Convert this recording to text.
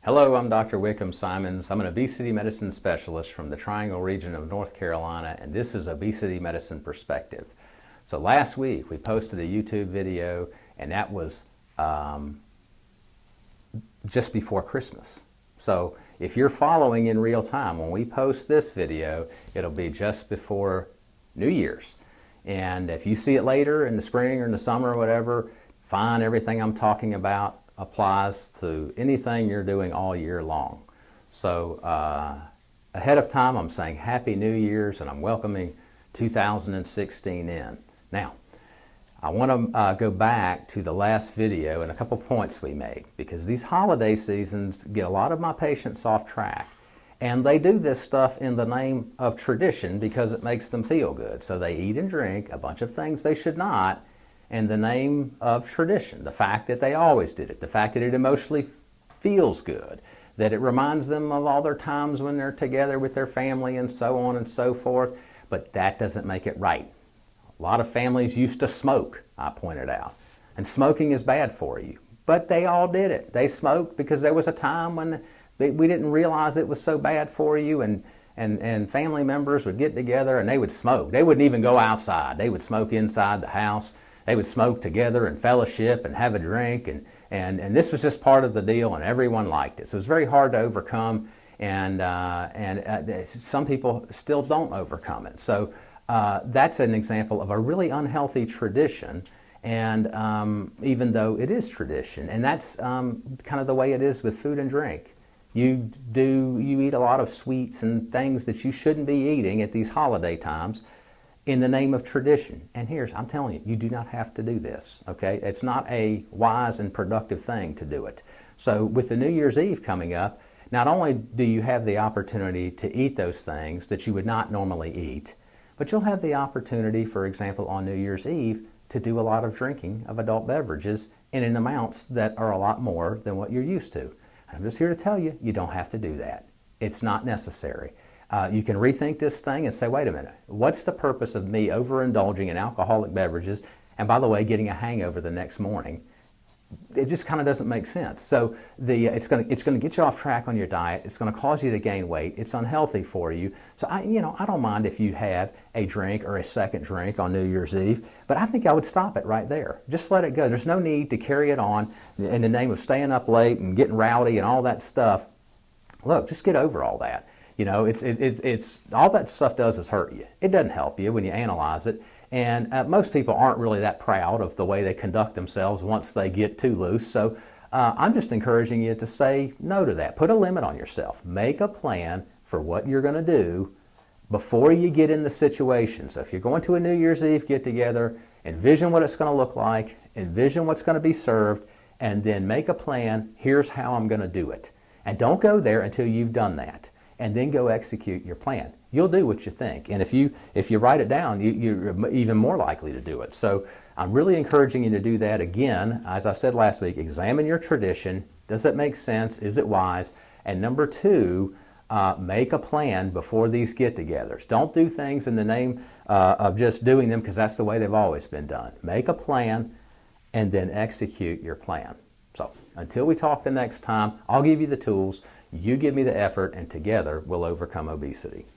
Hello, I'm Dr. Wickham Simons. I'm an obesity medicine specialist from the Triangle region of North Carolina, and this is Obesity Medicine Perspective. So last week we posted a YouTube video, and that was just before Christmas. So if you're following in real time, when we post this video, it'll be just before New Year's. And if you see it later in the spring or in the summer or whatever, fine, everything I'm talking about applies to anything you're doing all year long. So ahead of time, I'm saying Happy New Year's, and I'm welcoming 2016 in. Now, I want to go back to the last video and a couple points we made, because these holiday seasons get a lot of my patients off track. And they do this stuff in the name of tradition because it makes them feel good. So they eat and drink a bunch of things they should not in the name of tradition. The fact that they always did it, the fact that it emotionally feels good, that it reminds them of all their times when they're together with their family and so on and so forth. But that doesn't make it right. A lot of families used to smoke, I pointed out. And smoking is bad for you. But they all did it. They smoked because there was a time when we didn't realize it was so bad for you, and family members would get together and they would smoke. They wouldn't even go outside. They would smoke inside the house. They would smoke together and fellowship and have a drink, and this was just part of the deal, and everyone liked it. So it was very hard to overcome, and some people still don't overcome it. So that's an example of a really unhealthy tradition, and even though it is tradition, and that's kind of the way it is with food and drink. You eat a lot of sweets and things that you shouldn't be eating at these holiday times in the name of tradition. And I'm telling you, you do not have to do this, okay? It's not a wise and productive thing to do it. So with the New Year's Eve coming up, not only do you have the opportunity to eat those things that you would not normally eat, but you'll have the opportunity, for example, on New Year's Eve, to do a lot of drinking of adult beverages in amounts that are a lot more than what you're used to. I'm just here to tell you, you don't have to do that. It's not necessary. You can rethink this thing and say, wait a minute, what's the purpose of me overindulging in alcoholic beverages, and by the way, getting a hangover the next morning? It just kind of doesn't make sense. So it's going to get you off track on your diet. It's going to cause you to gain weight. It's unhealthy for you. So I don't mind if you have a drink or a second drink on New Year's Eve, but I think I would stop it right there. Just let it go. There's no need to carry it on in the name of staying up late and getting rowdy and all that stuff. Look, just get over all that. It's all that stuff does is hurt you. It doesn't help you when you analyze it. And most people aren't really that proud of the way they conduct themselves once they get too loose. So I'm just encouraging you to say no to that. Put a limit on yourself. Make a plan for what you're going to do before you get in the situation. So if you're going to a New Year's Eve get-together, envision what it's going to look like, envision what's going to be served, and then make a plan. Here's how I'm going to do it. And don't go there until you've done that. And then go execute your plan. You'll do what you think. And if you write it down, you're even more likely to do it. So I'm really encouraging you to do that. Again, as I said last week, examine your tradition. Does it make sense? Is it wise? And number two, make a plan before these get-togethers. Don't do things in the name of just doing them because that's the way they've always been done. Make a plan and then execute your plan. So until we talk the next time, I'll give you the tools. You give me the effort, and together we'll overcome obesity.